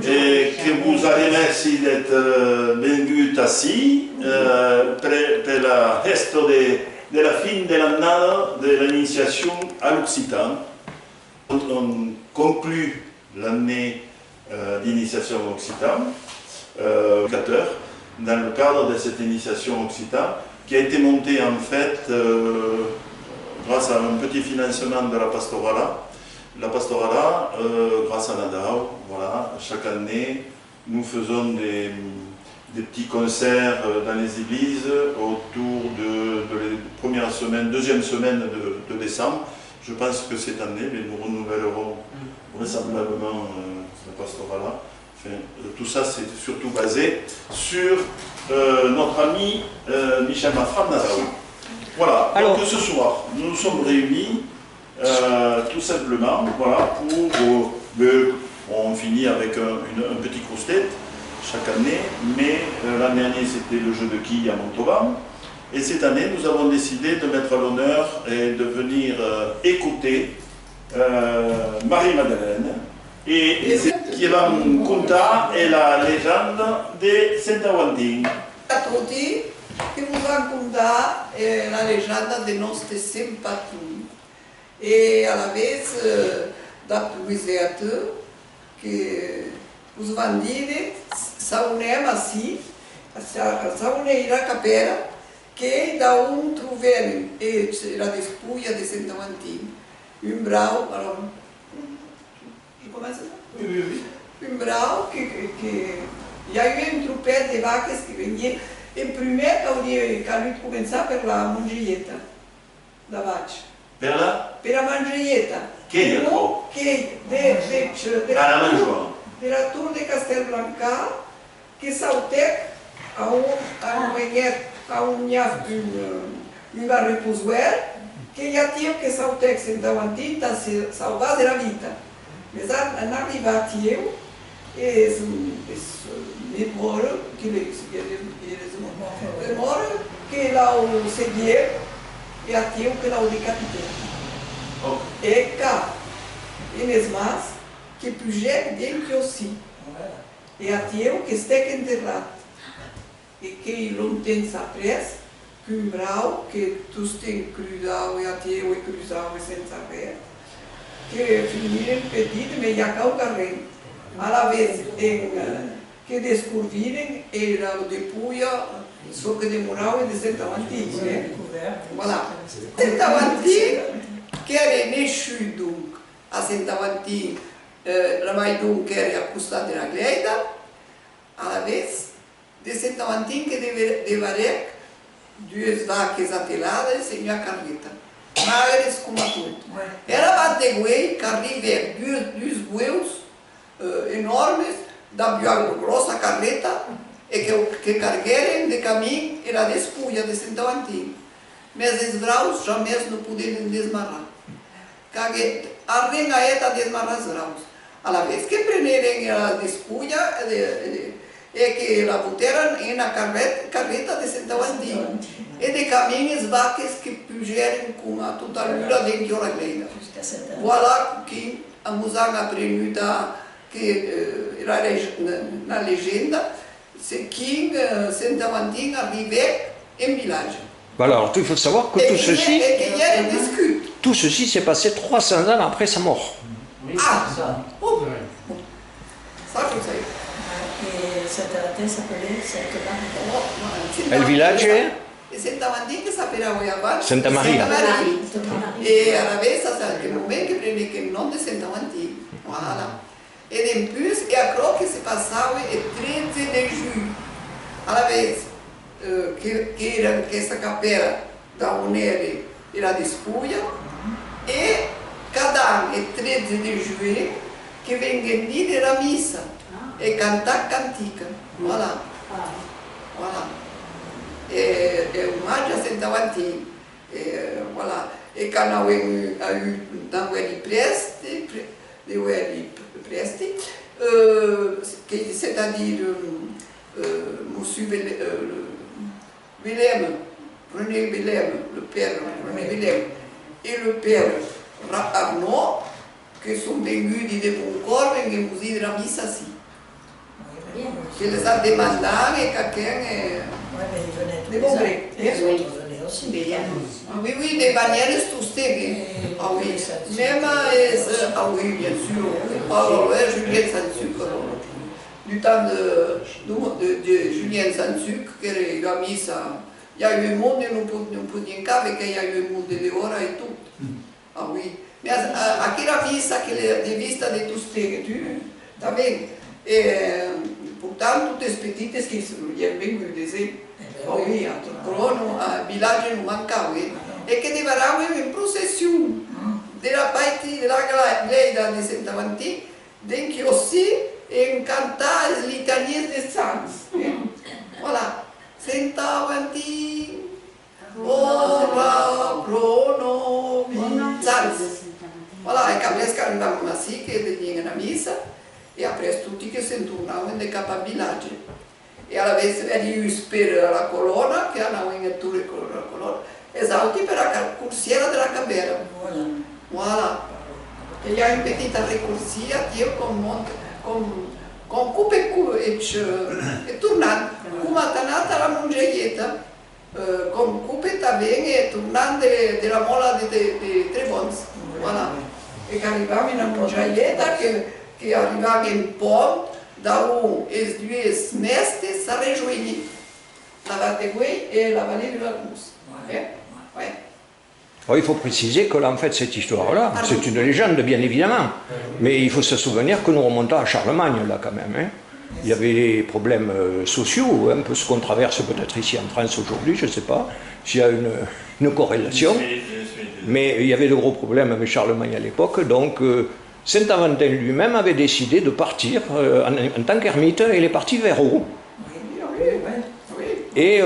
Et que vous allez merci d'être venus ici pour le reste de la fin de l'année de l'initiation à l'Occitan. On conclut l'année d'initiation à l'Occitan, dans le cadre de cette initiation Occitan, qui a été montée en fait grâce à un petit financement de la pastorale. La pastorale, grâce à Nadao, voilà, chaque année, nous faisons des petits concerts dans les églises autour de la première semaine, deuxième semaine de décembre. Je pense que cette année, nous renouvellerons vraisemblablement la pastorale. Enfin, tout ça, c'est surtout basé sur notre ami Michel Mafram Nadao. Voilà, alors, donc ce soir, nous nous sommes réunis tout simplement, voilà, pour on finit avec un petit cross-tête chaque année, mais l'année dernière c'était le jeu de quilles à Montauban, et cette année nous avons décidé de mettre à l'honneur et de venir écouter Marie-Madeleine qui va nous conter la légende de Saint-Aventin. A tutti che vi racconta la leggenda dei nostri simpatini. E alla vez da puisete che os vandini saunem assim, saunem a capera que da troveram e era despulha de Saint-Aventin, brau, je commence ça? Oui. Brau que il y a eu un troupette de vacas qui venait et primer quand il cominciava per la mangietta da vache. Per la mangietta. Che è la mangiò? Della Tour de Castelblanca che sautec a un reposoir che gli attio che sautec Saint-Aventin da salvare la vita. Mas hanno arrivato io e demora che la seguiva e attio che la decapitei. E cá, e mesmo que projeto dele que eu sim. E attio que está enterrado. E que não tem pressa, que brau, que tu tem cruzado e attio e cruzado e sem saber, que finirem pedido, mas já cá o carrego. À vez que descobriram era o de Puia, só que demorava de Saint-Aventin, né? Voilà. Saint-Aventin, que era nascido a Saint-Aventin, la Maidun que era acostada na Gleida, à vez de Saint-Aventin que deveria duas vacas ateladas e uma carreta, magras como a tudo. Era bateguei, carrega dois bueus enormes, da biago grossa carreta, e que carregaram de caminho era a despulha de Saint-Aventin. Mas os graus jamais não puderam desmarrar. A rengaeta desmarrar os graus. À vez que prenderam a despulha, e que la botaram na carreta de Saint-Aventin. E de caminho as vacas que puseram com a totalura dentro da Gleida. Voilà que a musanga aprendida que era na legenda, c'est que Saint-Aventin arrivait en village. Voilà, alors il faut savoir que tout ceci s'est passé 300 ans après sa mort. Ah, ça. Oh. Ça, je sais. Et Saint-Aventin s'appelait Sainte-Marie. Et le village est Saint-Aventin que s'appelait avant Santa Maria. Et à la vez, ça c'est le moment que prenait le nom de Saint-Aventin. Voilà. Et en plus, il y a quelque chose qui se passait le 13 de juillet. À la vez, que era essa capela da Unere era despulha, e cada ano, 13 de julho, que vem venir a missa e cantar cantica. Voilà. Voilà. É o Mário de Saint-Aventin. Voilà. E quand on a eu dans le Preste, c'est-à-dire Monsieur Willem, René Willem, le père René Willem, et le père Arnaud, che sono venuti di Bucor e che così della messa sì. Che le sa demandare che les oui, oui, des bannières soustées. Ah oui, même, ah oui, bien sûr. Alors, Julien Sans-Sucre, du temps de Julien Sans-Sucre, qu'il a mis ça. Il y a eu le monde, non podia qu'à avec il y a eu le monde de ora et tout. Ah oui. Mais à qui a mis ça, qu'il est de vista de tous ces tu, t'as vu? Et pourtant, toutes les petites qui sont venues des oui, altro crono, a villaggio non mancava, e che divarava in processione della parte della Gleda di Santa Vanti, denche aussi e cantare l'italien de Sans. Voilà, Santa Vanti, ora crono, Sans. Voilà, e capisco che andavamo sì, che venivano a messa, e appresso tutti che si tornavano da capo al villaggio. E alla vez vedi per la colonna, che hanno in tour con la colonna, esauti per la corsiera della Cabera. Voilà. E io ho una petita ricorsia, io con cupe e tornando, come tornata la mongeietta, con cupe también e tornando della mola di Trebons. Voilà. E che arrivava in una mongeietta che arrivava in Pont, Daou et les mestres ça rejoignit la Vategoué et la vallée de la Rousse. Ouais. Alors, il faut préciser que là, en fait, cette histoire-là, c'est une légende, bien évidemment. Mais il faut se souvenir que nous remontons à Charlemagne, là, quand même. Hein. Il y avait des problèmes sociaux, un peu ce qu'on traverse peut-être ici en France aujourd'hui, je ne sais pas s'il y a une corrélation. Mais il y avait de gros problèmes avec Charlemagne à l'époque, donc... Saint-Aventin lui-même avait décidé de partir en tant qu'ermite, et il est parti vers Eaux. Et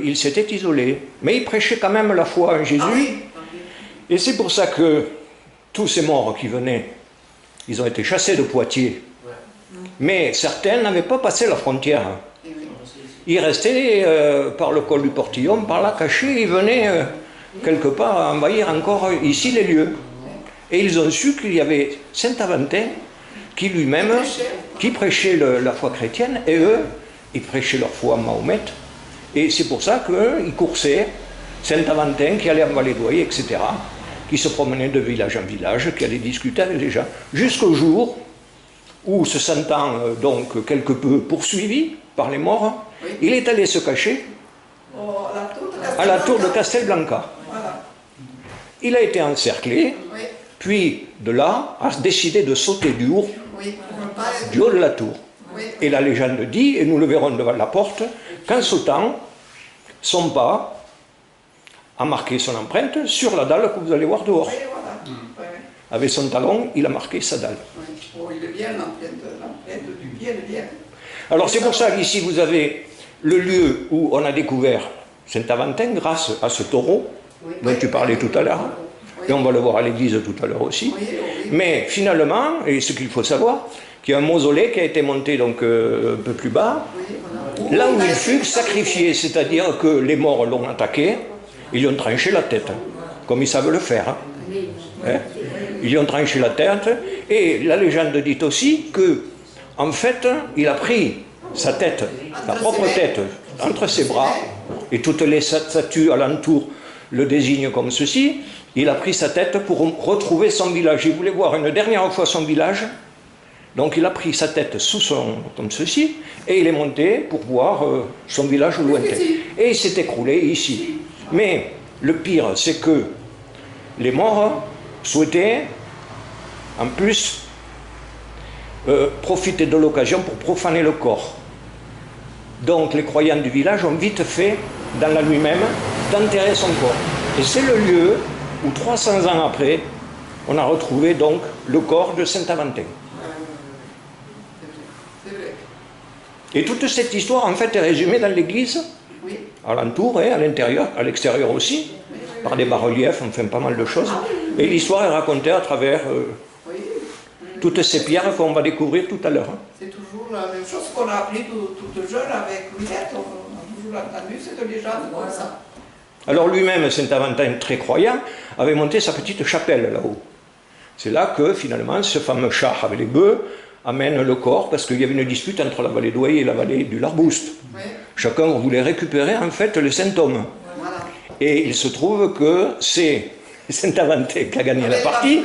il s'était isolé. Mais il prêchait quand même la foi en Jésus. Et c'est pour ça que tous ces morts qui venaient, ils ont été chassés de Poitiers. Mais certains n'avaient pas passé la frontière. Ils restaient par le col du Portillon, par là cachés, ils venaient quelque part envahir encore ici les lieux. Et ils ont su qu'il y avait Saint-Aventin qui lui-même, qui prêchait la foi chrétienne, et eux, ils prêchaient leur foi à Mahomet. Et c'est pour ça qu'ils coursaient Saint-Aventin qui allait en Vallée d'Oye, etc., qui se promenait de village en village, qui allait discuter avec les gens, jusqu'au jour où, se sentant donc quelque peu poursuivi par les morts, il est allé se cacher à la tour de Castelblanca. Il a été encerclé. Puis, de là, a décidé de sauter du haut de la tour. Et la légende dit, et nous le verrons devant la porte, qu'en sautant, son pas a marqué son empreinte sur la dalle que vous allez voir dehors. Avec son talon, il a marqué sa dalle. Alors c'est pour ça qu'ici vous avez le lieu où on a découvert Saint-Aventin grâce à ce taureau dont tu parlais tout à l'heure. Et on va le voir à l'église tout à l'heure aussi. Mais finalement, et ce qu'il faut savoir, qu'il y a un mausolée qui a été monté donc un peu plus bas, là où il fut sacrifié, c'est-à-dire que les morts l'ont attaqué, ils lui ont tranché la tête, comme ils savent le faire. Hein. Ils lui ont tranché la tête, et la légende dit aussi que, en fait, il a pris sa tête, sa propre tête, entre ses bras, et toutes les statues alentour le désignent comme ceci. Il a pris sa tête pour retrouver son village. Il voulait voir une dernière fois son village. Donc il a pris sa tête comme ceci, et il est monté pour voir son village au lointain. Et il s'est écroulé ici. Mais le pire, c'est que les morts souhaitaient, en plus, profiter de l'occasion pour profaner le corps. Donc les croyants du village ont vite fait, dans la nuit même, d'enterrer son corps. Et c'est le lieu où 300 ans après, on a retrouvé donc le corps de Saint-Aventin. Et toute cette histoire, en fait, est résumée dans l'église, à l'entour, à l'intérieur, à l'extérieur aussi, par des bas-reliefs, enfin pas mal de choses. Et l'histoire est racontée à travers toutes ces pierres qu'on va découvrir tout à l'heure. C'est toujours la même chose qu'on a appris tout jeune avec Louisette, on a toujours entendu cette légende comme ça. Alors lui-même, Saint-Aventin, très croyant, avait monté sa petite chapelle là-haut. C'est là que finalement ce fameux char avec les bœufs amène le corps, parce qu'il y avait une dispute entre la vallée d'Ouai et la vallée du Larbouste. Oui. Chacun voulait récupérer en fait le Saint-Homme. Voilà. Et il se trouve que c'est Saint-Aventin qui a gagné la partie,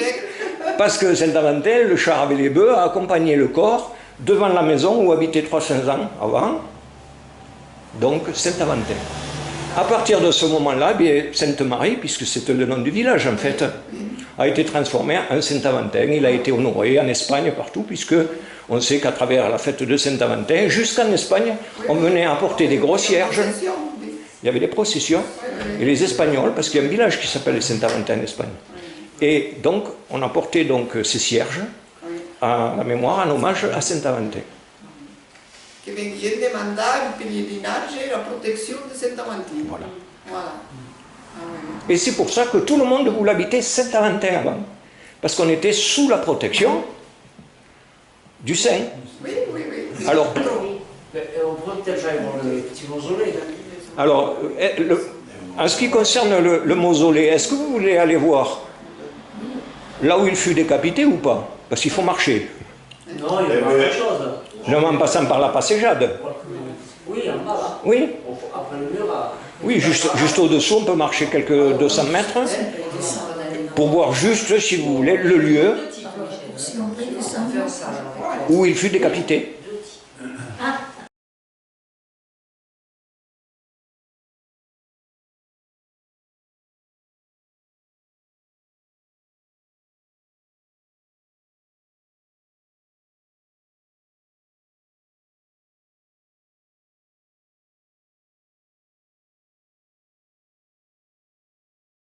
parce que Saint-Aventin, le char avec les bœufs, a accompagné le corps devant la maison où habitaient 300 ans avant, donc Saint-Aventin. À partir de ce moment-là, Sainte-Marie, puisque c'était le nom du village en fait, a été transformé en Saint-Aventin. Il a été honoré en Espagne partout, puisque on sait qu'à travers la fête de Saint-Aventin, jusqu'en Espagne, on venait apporter des gros cierges. Il y avait des processions, et les Espagnols, parce qu'il y a un village qui s'appelle Saint-Aventin en Espagne. Et donc, on apportait donc ces cierges à la mémoire, en hommage à Saint-Aventin. Che vengono demandare il pellegrinaggio e la protezione di Saint-Aventin. Voilà. Voilà. Et c'est pour ça que tout le monde voulait habiter Saint-Aventin avant. Parce qu'on était sous la protection du Saint. Oui, oui, oui. Alors, on pourrait peut-être aller voir le petit mausolée. alors en ce qui concerne le mausolée, est-ce que vous voulez aller voir là où il fut décapité ou pas? Parce qu'il faut marcher. Non, il y a pas grand chose. Non, en passant par la Passéjade. Oui, en bas là. Oui. Après le mur là. Oui, juste au-dessous, on peut marcher quelques 200 mètres pour voir juste, si vous voulez, le lieu où il fut décapité.